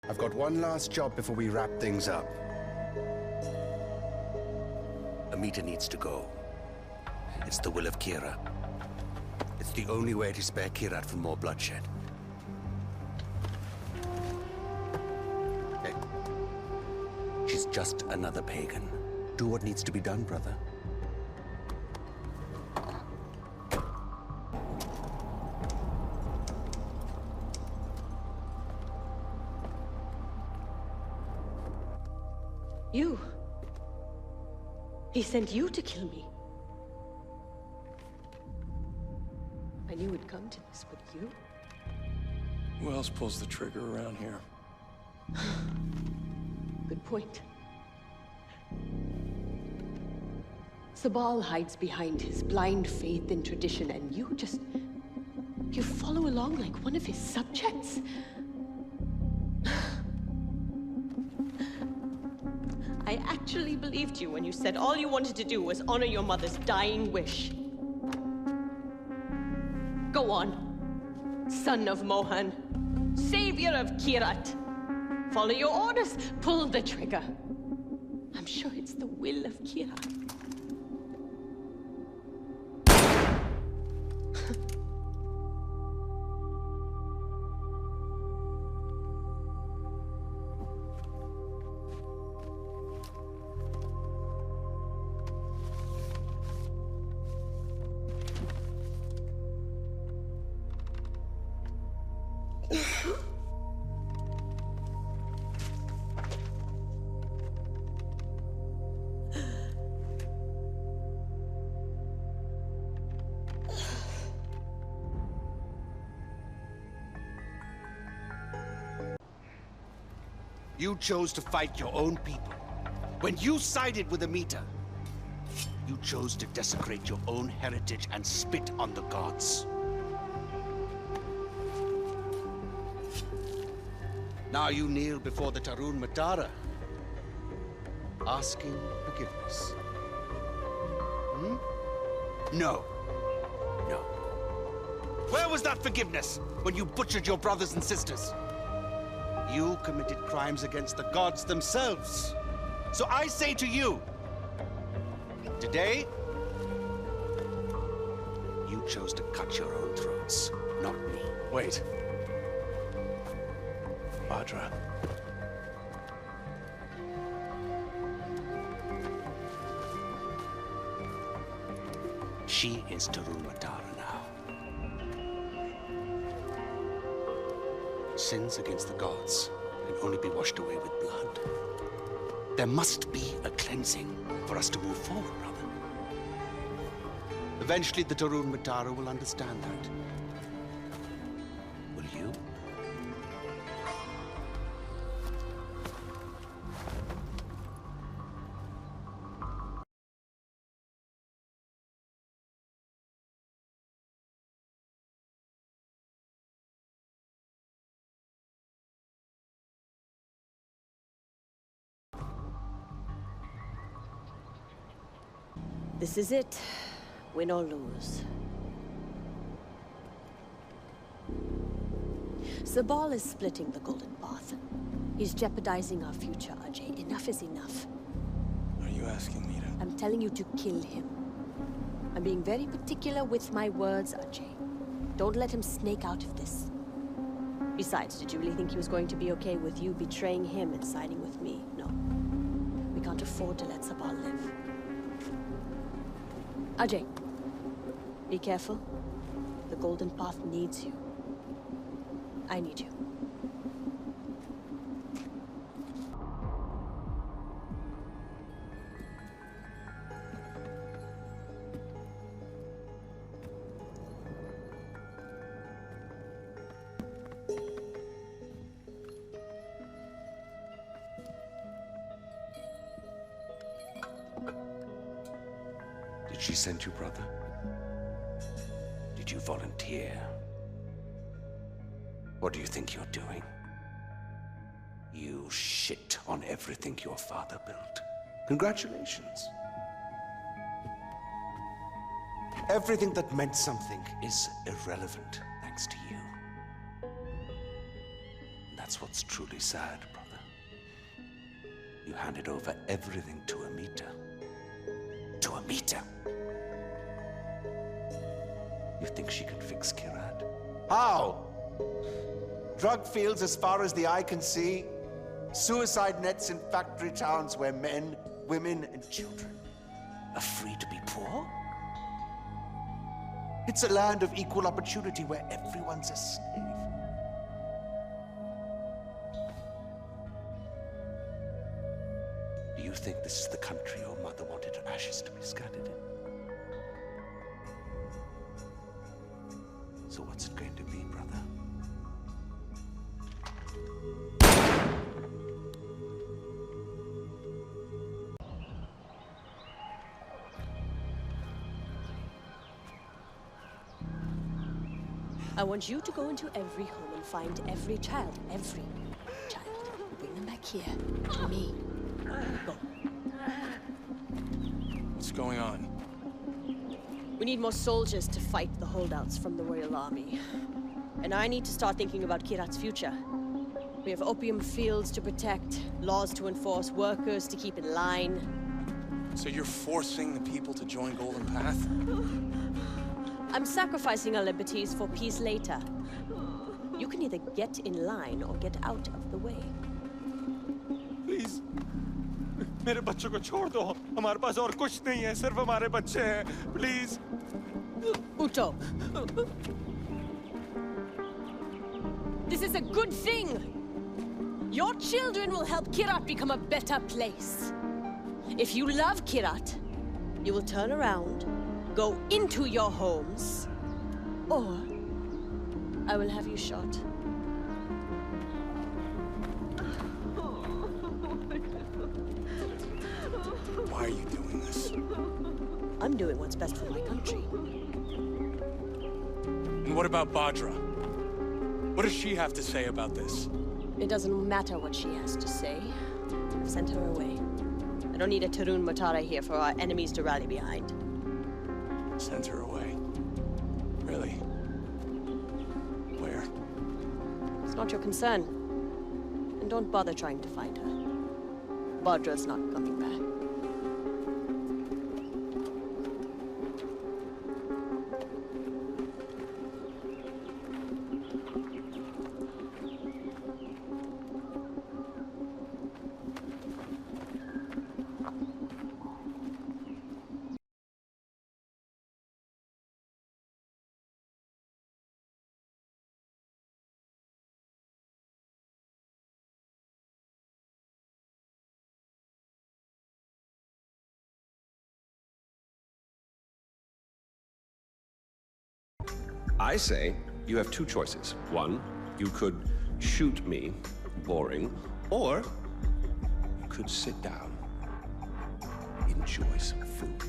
I've got one last job before we wrap things up. Amita needs to go. It's the will of Kira. It's the only way to spare Kirat from more bloodshed. Hey. She's just another pagan. Do what needs to be done, brother. You? He sent you to kill me. I knew it'd come to this, but you? Who else pulls the trigger around here? Good point. Sabal hides behind his blind faith in tradition, and you follow along like one of his subjects? I actually believed you when you said all you wanted to do was honor your mother's dying wish. Go on, son of Mohan, savior of Kirat. Follow your orders, pull the trigger. I'm sure it's the will of Kirat. You chose to fight your own people. When you sided with Amita, you chose to desecrate your own heritage and spit on the gods. Now you kneel before the Tarun Matara, asking forgiveness. No. No. Where was that forgiveness when you butchered your brothers and sisters? You committed crimes against the gods themselves. So I say to you, today, you chose to cut your own throats, not me. Wait. Bhadra. She is Tarun Matara now. Sins against the gods can only be washed away with blood. There must be a cleansing for us to move forward, brother. Eventually, the Tarun Matara will understand that. Will you? This is it. Win or lose. Sabal is splitting the Golden Path. He's jeopardizing our future, Ajay. Enough is enough. Are you asking me to? I'm telling you to kill him. I'm being very particular with my words, Ajay. Don't let him snake out of this. Besides, did you really think he was going to be okay with you betraying him and siding with me? No. We can't afford to let Sabal live. Ajay, be careful. The Golden Path needs you. I need you. Did she send you, brother? Did you volunteer? What do you think you're doing? You shit on everything your father built. Congratulations. Everything that meant something is irrelevant thanks to you. That's what's truly sad, brother. You handed over everything to Amita. To Amita. You think she can fix Kirat? How? Drug fields as far as the eye can see. Suicide nets in factory towns where men, women, and children are free to be poor. It's a land of equal opportunity where everyone's a slave. Do you think this is the country your mother wanted her ashes to be scattered in? So what's it going to be, brother? I want you to go into every home and find every child. Bring them back here, to me. Go. What's going on? We need more soldiers to fight the holdouts from the Royal Army. And I need to start thinking about Kirat's future. We have opium fields to protect, laws to enforce, workers to keep in line. So you're forcing the people to join Golden Path? I'm sacrificing our liberties for peace later. You can either get in line or get out of the way. Please, मेरे बच्चों को छोड़ दो. हमारे पास और कुछ नहीं है, सिर्फ हमारे बच्चे हैं. Please. Uto. This is a good thing. Your children will help Kirat become a better place. If you love Kirat, you will turn around, go into your homes, or I will have you shot. Why are you doing this? I'm doing what's best for my country. And what about Badra? What does she have to say about this? It doesn't matter what she has to say. I've sent her away. I don't need a Tarun Matara here for our enemies to rally behind. Sent her away. Really? Where? It's not your concern. And don't bother trying to find her. Badra's not coming back. I say you have two choices. One, you could shoot me, boring, or you could sit down, enjoy some food,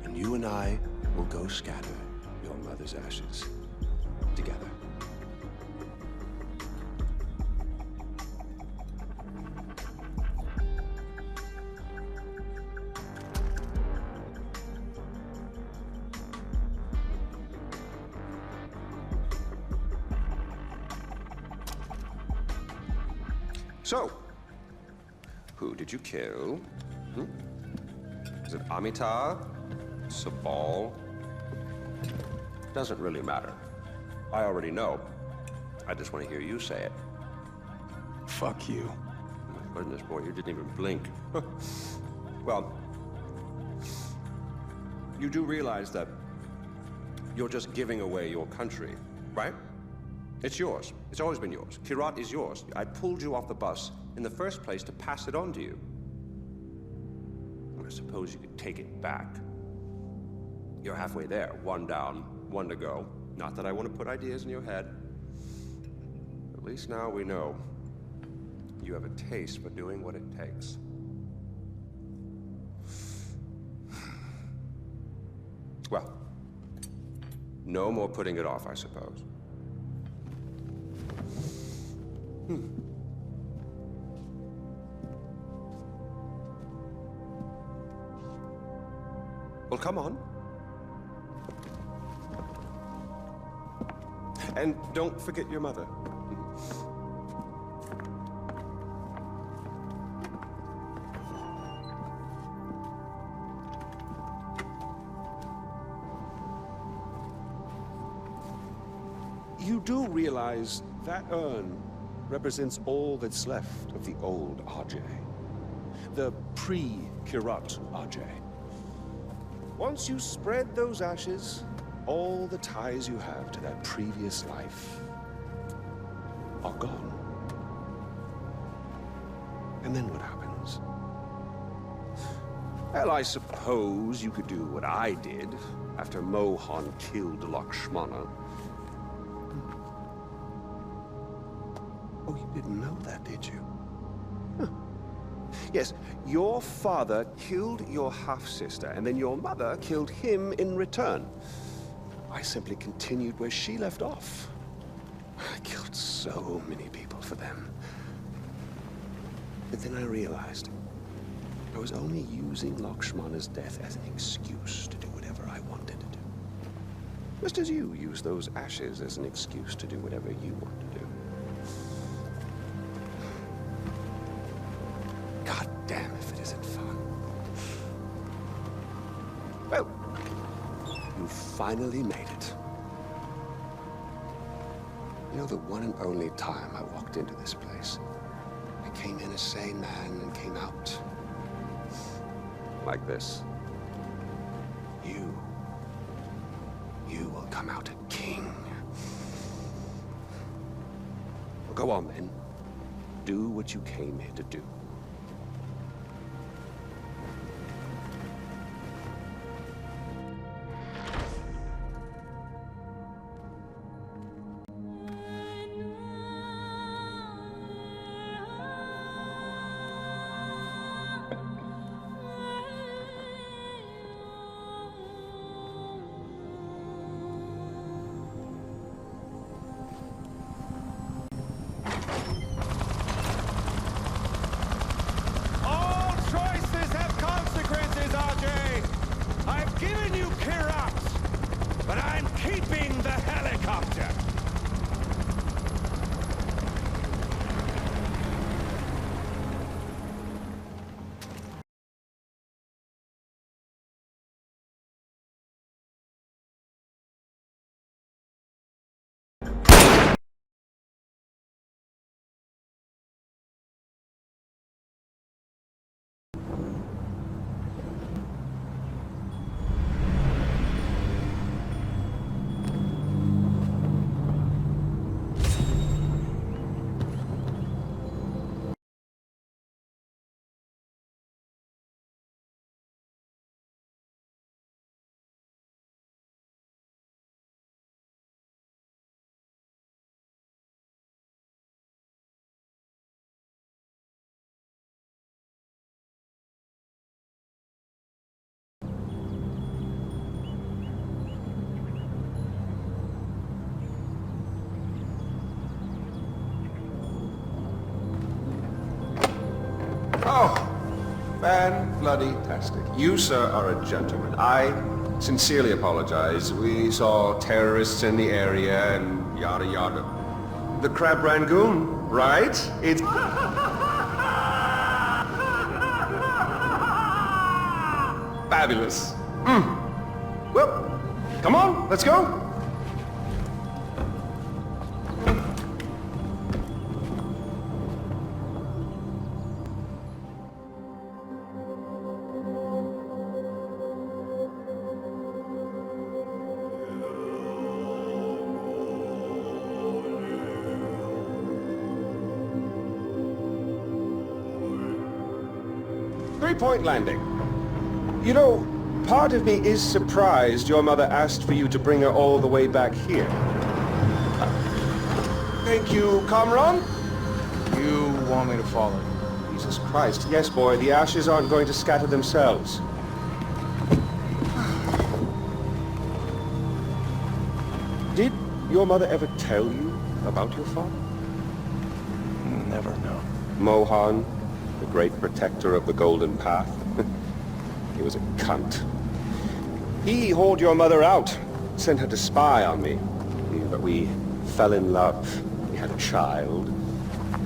and you and I will go scatter your mother's ashes together. So, who did you kill? Is it Amitabh? Sabal? Doesn't really matter. I already know. I just want to hear you say it. Fuck you. Oh my goodness, boy, you didn't even blink. Well, you do realize that you're just giving away your country, right? It's yours. It's always been yours. Kirat is yours. I pulled you off the bus in the first place to pass it on to you. I suppose you could take it back. You're halfway there. One down, one to go. Not that I want to put ideas in your head. At least now we know you have a taste for doing what it takes. Well, no more putting it off, I suppose. Well, come on. And don't forget your mother. You do realize that urn represents all that's left of the old RJ. The pre-Kirat RJ. Once you spread those ashes, all the ties you have to that previous life are gone. And then what happens? Well, I suppose you could do what I did after Mohan killed Lakshmana. Oh, you didn't know that, did you? Huh. Yes, your father killed your half-sister, and then your mother killed him in return. I simply continued where she left off. I killed so many people for them. But then I realized I was only using Lakshmana's death as an excuse to do whatever I wanted to do. Just as you use those ashes as an excuse to do whatever you want to do. God damn if it isn't fun. Well, you finally made it. You know, the one and only time I walked into this place, I came in a sane man and came out like this. You will come out a king. Well, go on then. Do what you came here to do. Oh, fan-bloody-tastic. You, sir, are a gentleman. I sincerely apologize. We saw terrorists in the area and yada yada. The Crab Rangoon, right? It's... fabulous. Well, come on, let's go. Three-point landing. You know, part of me is surprised your mother asked for you to bring her all the way back here. Thank you, Kamran. You want me to follow you? Jesus Christ. Yes, boy, the ashes aren't going to scatter themselves. Did your mother ever tell you about your father? Never, no. Mohan, the great protector of the Golden Path. He was a cunt. He hauled your mother out, sent her to spy on me. But we fell in love. We had a child.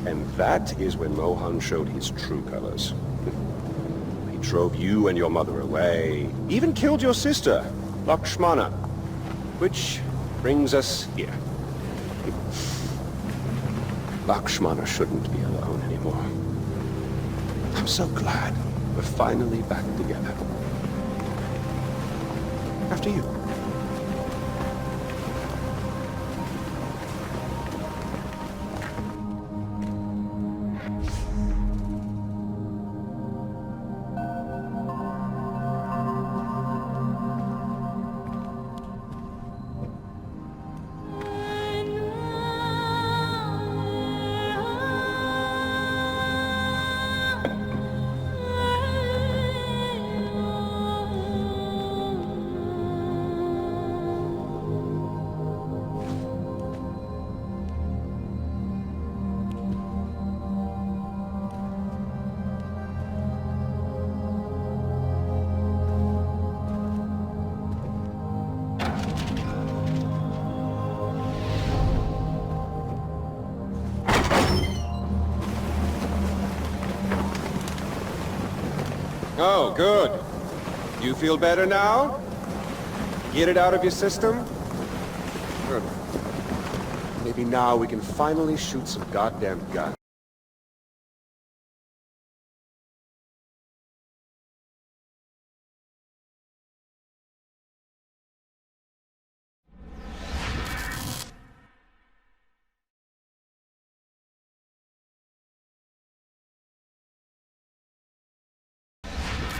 And that is when Mohan showed his true colors. He drove you and your mother away. Even killed your sister, Lakshmana. Which brings us here. Lakshmana shouldn't be alone anymore. I'm so glad we're finally back together. After you. Oh, good. You feel better now? Get it out of your system? Good. Maybe now we can finally shoot some goddamn guns.